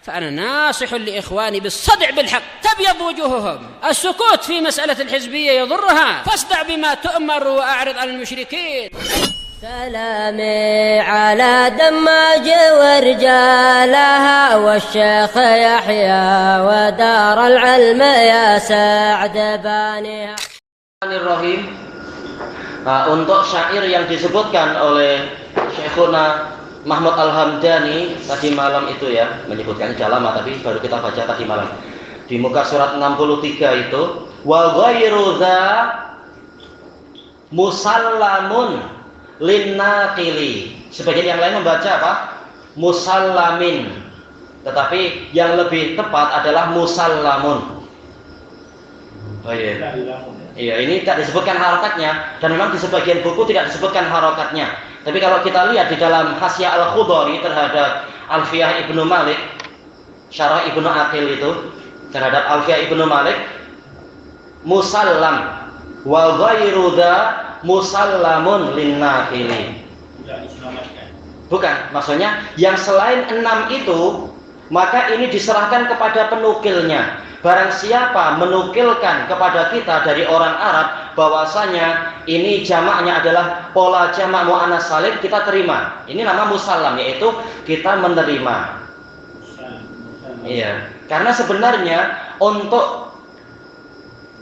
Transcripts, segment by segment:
فأنا ناصح لإخواني بالصدع بالحق تبيض وجوههم. السكوت في مسألة الحزبية يضرها، فاصدع بما تؤمر وأعرض عن المشركين. سلامي على دماج ورجالها والشيخ يحيى ودار العلم يا سعد بانيها. Untuk syair yang disebutkan oleh Syekhuna Mahmud Al-Hamdani tadi malam itu ya, menyebutkan sudah lama tapi baru kita baca tadi malam di muka surat 63 itu, wa ghairu dza musallamun linnaqili. Sebagian yang lain membaca apa? Musallamin. Tetapi yang lebih tepat adalah musallamun. Oh iya. Iya, ini tidak disebutkan harokatnya, dan memang di sebagian buku tidak disebutkan harokatnya. Tapi kalau kita lihat di dalam Hasyiah Al-Khudari terhadap Alfiyah Ibnu Malik, Syarah Ibnu Aqil itu terhadap Alfiyah Ibnu Malik, musallam wa ghairu dza musallamun linnaqili. Bukan, maksudnya yang selain 6 itu maka ini diserahkan kepada penukilnya. Barang siapa menukilkan kepada kita dari orang Arab bahwasanya ini jamaknya adalah pola jamak muannas salim, kita terima. Ini nama musallam, yaitu kita menerima. Iya, karena sebenarnya untuk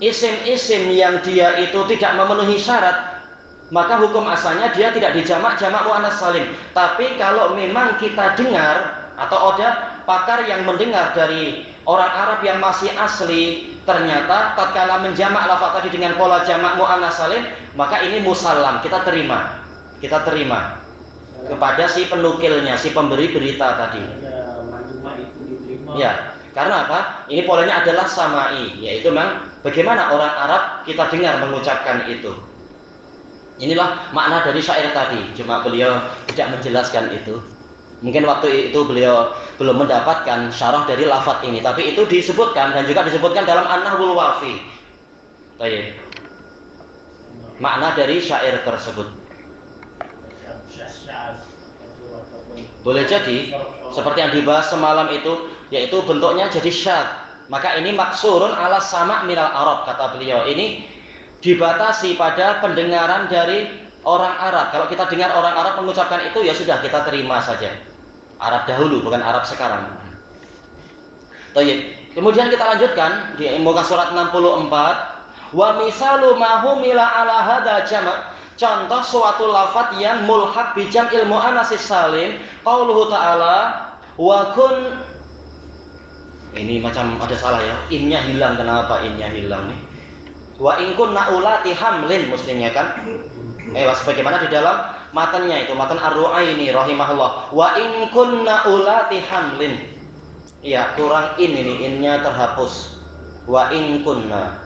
isim-isim yang dia itu tidak memenuhi syarat, maka hukum asalnya dia tidak dijamak jamak muannas salim. Tapi kalau memang kita dengar atau ada pakar yang mendengar dari orang Arab yang masih asli, ternyata tatkala menjamak lafaz tadi dengan pola jamak muannas salim, maka ini musallam, kita terima. Kita terima kepada si penukilnya, si pemberi berita tadi. Ya, karena apa? Ini polanya adalah samai, yaitu memang bagaimana orang Arab kita dengar mengucapkan itu. Inilah makna dari syair tadi, cuma beliau tidak menjelaskan itu. Mungkin waktu itu beliau belum mendapatkan syarah dari lafaz ini, tapi itu disebutkan dan juga disebutkan dalam An-Nahwul Wafi. Baik. Makna dari syair tersebut. Boleh jadi seperti yang dibahas semalam itu, yaitu bentuknya jadi syad. Maka ini maksurun ala sama' minal Arab, kata beliau. Ini dibatasi pada pendengaran dari orang Arab. Kalau kita dengar orang Arab mengucapkan itu, ya sudah, kita terima saja. Arab dahulu, bukan Arab sekarang. Baik. Kemudian kita lanjutkan di muka surat 64. Wa misalu ma humila ala hadza jama'. Contoh suatu lafaz yang mulhaq bi jam'il muannas salim, qauluhu ta'ala wa kun. Ini macam ada salah ya. Innya hilang, kenapa innya hilang nih? Wa in kunna ulati hamlin, mestinya kan? Sebagaimana di dalam matanya itu, matan Ar-Ru'aini rahimahullah. Wa in kunna ulati hamlin. Iya, kurang in ini, innya terhapus. Wa in kunna.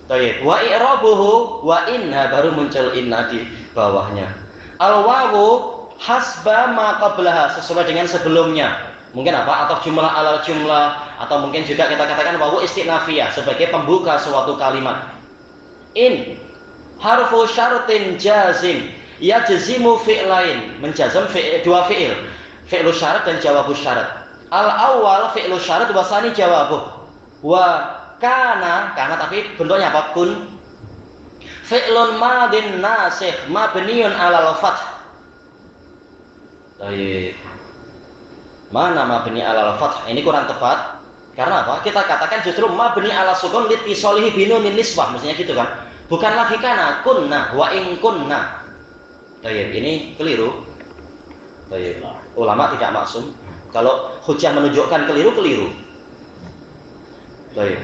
Baik, wa i'rabuhu wa inna, baru muncul inna di bawahnya. Al-wawu hasba ma qablaha, sesuai dengan sebelumnya. Mungkin apa? Atau jumlah alal jumlah, atau mungkin juga kita katakan wawu istinafiyah sebagai pembuka suatu kalimat. In harfu syartin jazim yajzimu fi'lain, menjazam dua fi'il, fi'lu syarat dan jawabus syarat. Al awal fi'lu syarat wa tsani jawabuh. Wa kana tapi bentuknya apa? Kun. Fi'lun madin nasikh mabniun 'alal fath. Baik. Mana mabni 'alal fath? Ini kurang tepat. Karena apa? Kita katakan justru mabni 'ala sukun litisolihi binunin niswah, mestinya gitu kan? Bukan lagi kana, kunna, wa in kunna. Baik, ini keliru. Baik. Ulama tidak maksum. Kalau hujjah menunjukkan keliru. Baik.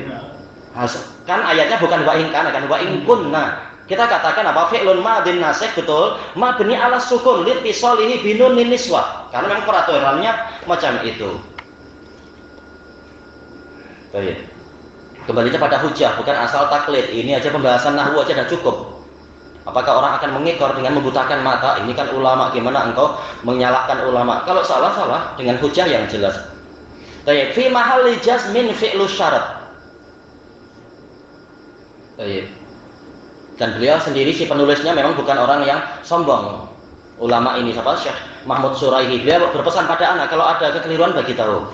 Kan ayatnya bukan wa in kana, kan wa in kunna. Kita katakan apa? Fi'lun madin nasikh, betul. Mabni 'ala sukun litisolihi binunin niswah. Karena memang peraturannya macam itu. Baik. Kembalinya pada hujah, bukan asal taklid. Ini aja pembahasan nahwu aja dan cukup. Apakah orang akan mengekor dengan membutakan mata? Ini kan ulama, gimana engkau menyalahkan ulama? Kalau salah dengan hujah yang jelas. Baik, fi mahalli jazmin fi'lu syarat. Baik. Dan beliau sendiri si penulisnya memang bukan orang yang sombong. Ulama ini siapa? Syekh Mahmud Suraihi. Beliau berpesan pada anak, kalau ada kekeliruan bagi tahu.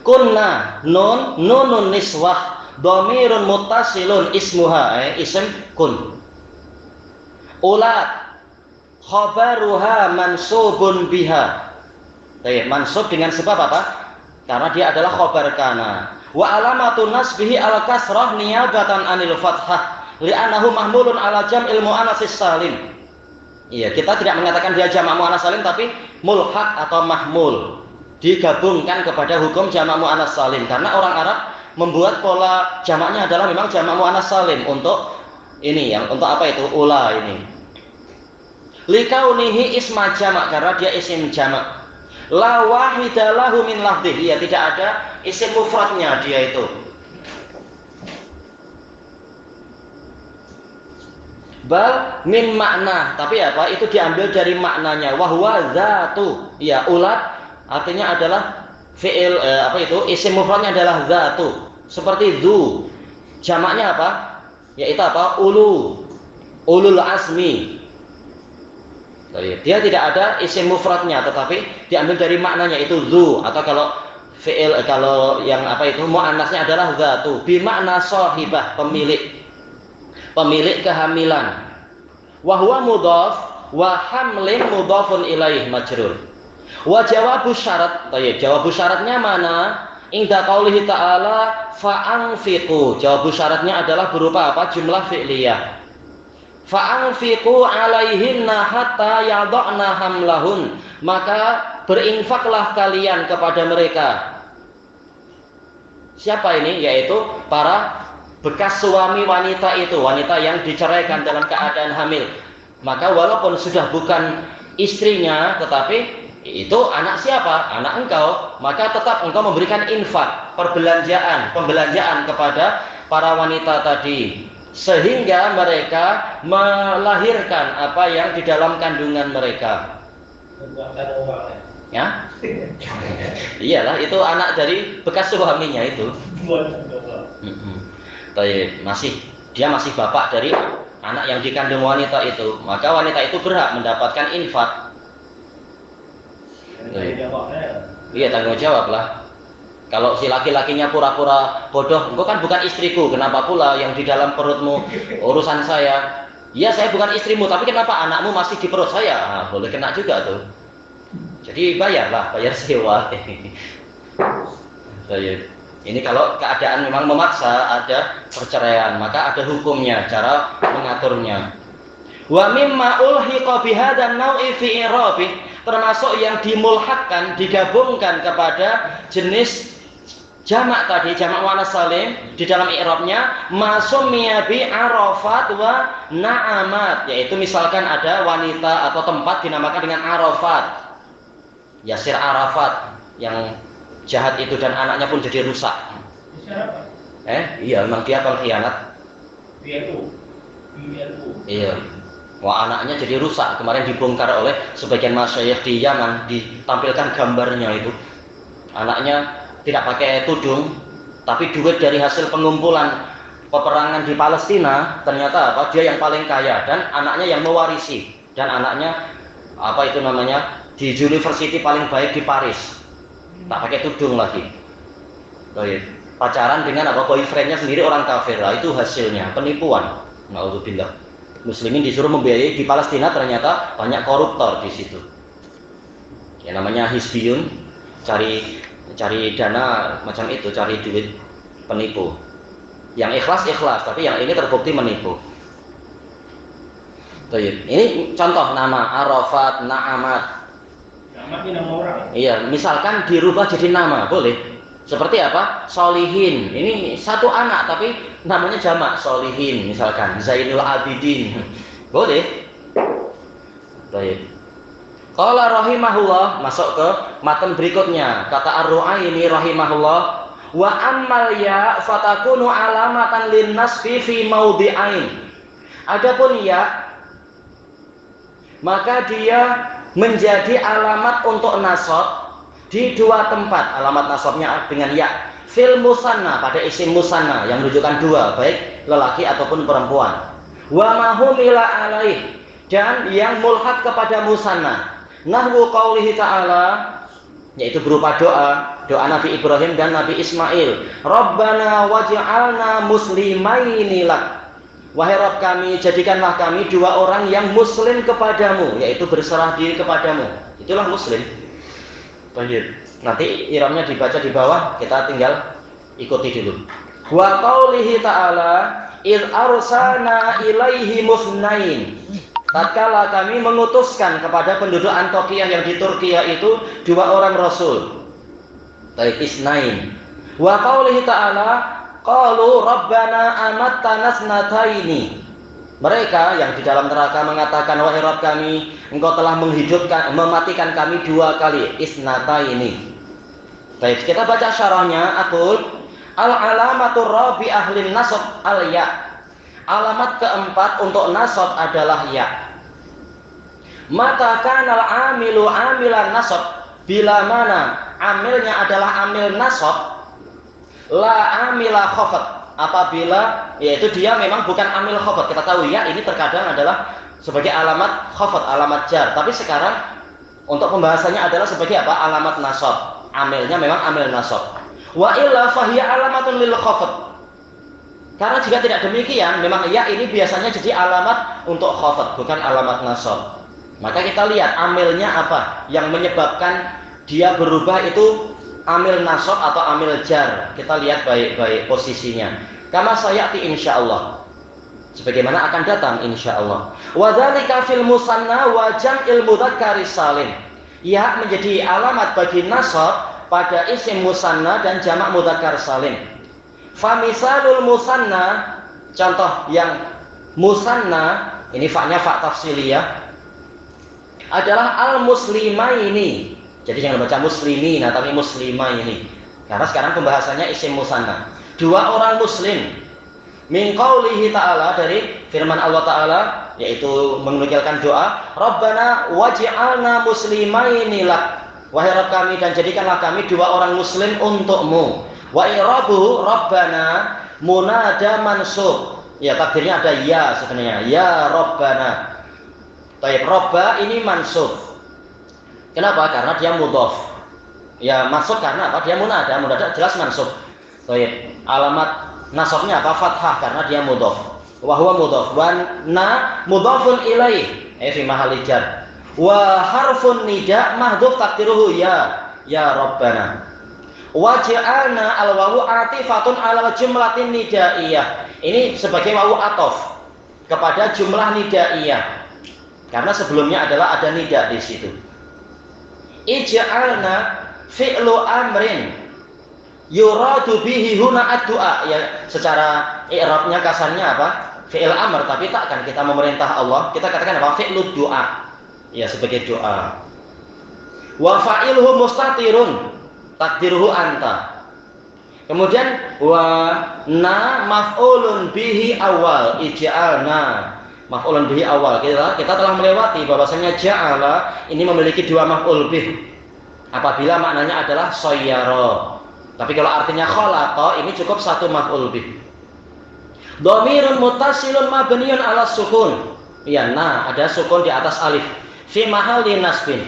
Kunna nunun niswah dhamirun muttasilun ismuha isim kun. Ulat khabaruha mansubun biha. Mansub dengan sebab apa? Karena dia adalah khabar kana. Wa alamatun nasbihi al kasrah niyabatan anil fathah li'annahu mahmulun ala jam'il muannatsis salim. Iya, kita tidak mengatakan dia jamak muannats salim, tapi mulhaq atau mahmul digabungkan kepada hukum jamak muannats salim, karena orang Arab membuat pola jamaknya adalah memang jamak muannats salim untuk ini, yang untuk apa itu? Ula ini. Likaunihi isma jamak, karena dia isim jamak. La wahidalahu min lafdih, ya tidak ada isim mufradnya dia itu. Bal min makna, tapi apa? Itu diambil dari maknanya. Wahwa zatu, ya ulat artinya adalah fi'il apa itu? Isim mufradnya adalah zatu. Seperti zu. Jamaknya apa? Yaitu apa? Ulul azmi. Dia tidak ada isim mufradnya, tetapi diambil dari maknanya, itu zu. Atau kalau fi'il, kalau yang apa itu muannasnya adalah zatu, bi makna sahibah, pemilik kehamilan. Wa huwa mudhaf wa hamlin mudhafun ilaih majrur. Wa jawabu syarat, jawabu syaratnya mana? Inda qaulihi ta'ala fa'anfiqu. Jawabu syaratnya adalah berupa apa? Jumlah fi'liyah. Fa'anfiqu alaihinna hatta yada'na hamlahun. Maka berinfaklah kalian kepada mereka. Siapa ini? Yaitu para bekas suami wanita itu, wanita yang diceraikan dalam keadaan hamil. Maka walaupun sudah bukan istrinya, tetapi itu anak siapa? Anak engkau. Maka tetap engkau memberikan infak, pembelanjaan kepada para wanita tadi, sehingga mereka melahirkan apa yang di dalam kandungan mereka. Ya? Iyalah, itu anak dari bekas suaminya itu. Dia masih bapak dari anak yang dikandung wanita itu, maka wanita itu berhak mendapatkan infak. Iya, tanggung jawab lah. Kalau si laki-lakinya pura-pura bodoh, engkau kan bukan istriku, kenapa pula yang di dalam perutmu urusan saya? Iya, saya bukan istrimu, tapi kenapa anakmu masih di perut saya? Nah, boleh kena juga tuh. Jadi bayar sewa. Ini kalau keadaan memang memaksa ada perceraian, maka ada hukumnya, cara mengaturnya. Wa mimma ulhiqa bihadzal nau'i fi i'rabi, termasuk yang dimulhakkan, digabungkan kepada jenis jamak tadi, jamak muannats salim, di dalam i'rabnya masummiya bi arafat wa na'amat, yaitu misalkan ada wanita atau tempat dinamakan dengan Arafat. Yasir Arafat yang jahat itu, dan anaknya pun jadi rusak. Iya, memang dia pengkhianat. Iya. Wah, anaknya jadi rusak. Kemarin dibongkar oleh sebagian masyayikh di Yaman, ditampilkan gambarnya itu. Anaknya tidak pakai tudung, tapi duit dari hasil pengumpulan peperangan di Palestina, ternyata apa? Dia yang paling kaya dan anaknya yang mewarisi. Dan anaknya apa itu namanya? Di university paling baik di Paris. Tak pakai tudung lagi. Pacaran dengan apa? Boyfriendnya sendiri orang kafir. Lah, itu hasilnya penipuan. Naudzubillah. Muslimin disuruh membiayai di Palestina, ternyata banyak koruptor di situ. Ya, namanya Hizbiyun, cari dana macam itu, cari duit, penipu. Yang ikhlas, tapi yang ini terbukti menipu. Ini contoh nama Arafat, Na'amat. Nama orang. Iya, misalkan dirubah jadi nama, boleh. Seperti apa? Solihin. Ini satu anak tapi namanya jamak, Solihin misalkan. Zainul Abidin. Boleh. Baik. Qala rahimahullah, masuk ke matan berikutnya. Kata Ar-Ru'aini rahimahullah, wa ammal ya fatakunu alamatan lin nasbi fi maudhi'ain. Adapun ya, maka dia menjadi alamat untuk nasab di dua tempat. Alamat nasabnya dengan ya. Fil musanna, pada isim musanna yang menunjukkan dua, baik lelaki ataupun perempuan. Wa mahumila alaih, dan yang mulhaq kepada musanna. Nahwu qaulihi ta'ala, yaitu berupa doa Nabi Ibrahim dan Nabi Ismail. Rabbana waj'alna muslimaini lak. Wahai Rabb kami, jadikanlah kami dua orang yang muslim kepadamu, yaitu berserah diri kepadamu. Itulah muslim. Baik. Nanti iramnya dibaca di bawah, kita tinggal ikuti dulu. Wa qaulihi ta'ala, id arsalna ilaihi musnain. Tatkala kami mengutuskan kepada penduduk Antioquia yang di Turkiya itu dua orang rasul. Baik, isnain. Wa qaulihi ta'ala, qalu rabbana amattana snataini. Mereka yang di dalam neraka mengatakan, wahai Rabb kami, engkau telah mematikan kami dua kali. Isnataini. Baik, kita baca syarahnya. Aqul al-alamatur rabi ahlin nasab al-ya. Alamat keempat untuk nasab adalah ya. Mata kanal amilu amilan nasab, bila mana amilnya adalah amil nasab, la amila khafat, apabila yaitu dia memang bukan amil khafat. Kita tahu ya ini terkadang adalah sebagai alamat khafat, alamat jar. Tapi sekarang untuk pembahasannya adalah sebagai apa? Alamat nasab. Amilnya memang amil nasab. Wa illa fahiya alamatun lil khafat. Karena jika tidak demikian, memang ya ini biasanya jadi alamat untuk khafat, bukan alamat nasab. Maka kita lihat amilnya apa yang menyebabkan dia berubah, itu amil nasab atau amil jar. Kita lihat baik-baik posisinya. Kama sayati insyaallah. Sebagaimana akan datang insyaallah. Wa dzalika fil musanna wa jam'il mudzakkar salim. Ya menjadi alamat bagi nasab pada isim musanna dan jamak mudzakkar salim. Famisalul musanna, contoh yang musanna, ini fa-nya fa tafsiliyah, adalah al-muslimaini. Jadi jangan baca muslimin, tapi muslimaini. Karena sekarang pembahasannya isim musanna. Dua orang muslim. Min qaulihi ta'ala, dari firman Allah Ta'ala, yaitu menukilkan doa, Rabbana waj'alna muslimaini lak. Wahai Rabb kami, dan jadikanlah kami dua orang muslim untukmu. Wa i'rabuhu Rabbana munada mansub. Ya takdirnya ada ya sebenarnya. Ya Rabbana. Baik, Robba ini mansub. Kenapa? Karena dia mudhof. Ya mansub karena apa? Dia munada jelas mansub. Baik, alamat nasabnya apa? Fathah karena dia mudhof. Wa huwa mudhof. Wa na mudhofun ilaih. Fi mahalli jar. Wa harfun nida mahdhuf takdiruhu ya Rabbana. Waj'alna al-wawu atifatun ala jumlatin nidaiyah. Ini sebagai wawu atof kepada jumlah nidaiyah. Karena sebelumnya adalah ada nida di situ. Ij'alna fi'lu amrin yuradu bihi huna ad-du'a. Ya, secara i'rabnya kasarnya apa? Fi'il amr, tapi tak kan kita memerintah Allah, kita katakan apa? Fi'lu du'a. Ya, sebagai doa. Wa fa'ilhu mustatirun takdiruhu anta. Kemudian wa na maf'ulun bihi awal, ij'alna maf'ulun bihi awal. Kita telah melewati bahwasanya ja'ala ini memiliki dua maf'ul bih apabila maknanya adalah sayyara. Tapi kalau artinya khalaqa ini cukup satu maf'ul bih. Dhamirun muttasilun mabniun ala sukun. Ya, nah ada sukun di atas alif. Fi mahalli nasbin.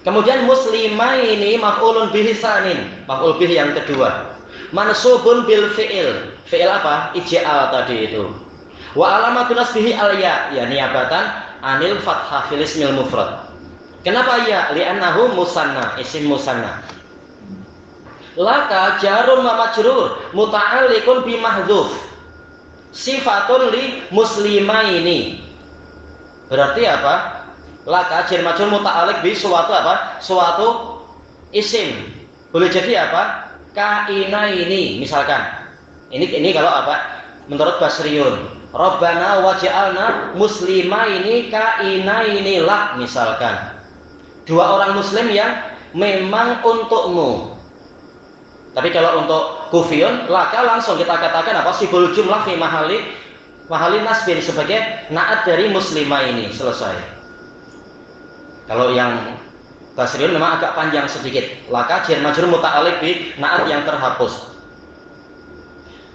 Kemudian muslimaini maf'ulun bihi sanin, maf'ul bih yang kedua. Mansubun bil fi'il. Fi'il apa? Ij'al tadi itu. Wa alamatun nasbihi al-ya, ya niyabatan anil fathah fil ismil mufrad. Kenapa ya? Li'annahu musanna, isim musanna. Laka jarun wa majrur muta'alliqun bi mahdzuf. Sifatun li muslimaini. Berarti apa? Laka jar majrur muta'alliq bi suatu apa? Suatu isim. Boleh jadi apa? Kainaini misalkan. Ini kalau apa? Menurut Basriun. Rabbana waj'alna muslimaini kainaini lak misalkan. Dua orang muslim yang memang untukmu. Tapi kalau untuk kufiyun laka langsung kita katakan apa? Sibul jumlah fi mahali nasbin sebagai naat dari muslimaini, selesai. Kalau yang Basriun memang agak panjang sedikit. Laka jar majrur muta'alliq bi naat yang terhapus.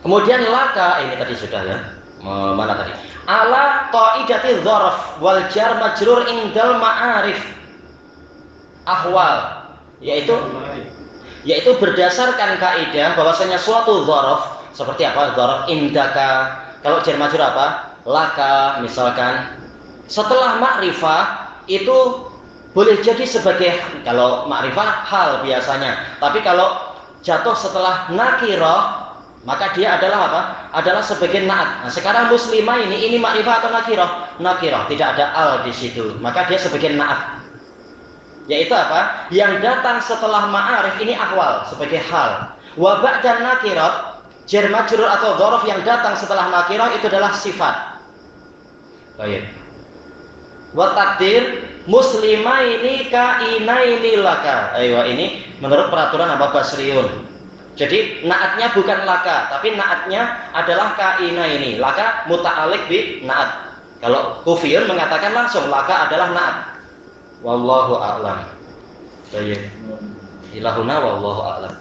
Kemudian laka ini tadi sudah ya. mana tadi? Ala qaidati dzarf wal jar majrur indal ma'arif ahwal, yaitu berdasarkan kaidah bahwasanya suatu dzaraf seperti apa? Dzaraf indaka, kalau jar majrur apa? Laka misalkan. Setelah ma'rifah itu boleh jadi sebagai, kalau ma'rifah hal biasanya, tapi kalau jatuh setelah nakirah maka dia adalah apa? Adalah sebagai na'at. Nah, sekarang muslimah ini ma'rifah atau nakirah? Nakirah, tidak ada al di situ. Maka dia sebagai na'at. Yaitu apa? Yang datang setelah ma'arif ini ahwal, sebagai hal. Wa ba'da nakirah, jar majrur atau dzaraf yang datang setelah nakirah itu adalah sifat. Baik. Wa takdir muslimah ini kainaini laka. Ayo, ini menurut peraturan apa Basriun. Jadi naatnya bukan laka, tapi naatnya adalah kaina ini. Laka muta'alliq bi naat. Kalau Kufiyun mengatakan langsung laka adalah naat. Wallahu a'lam. Baik. Ilahuna wallahu a'lam.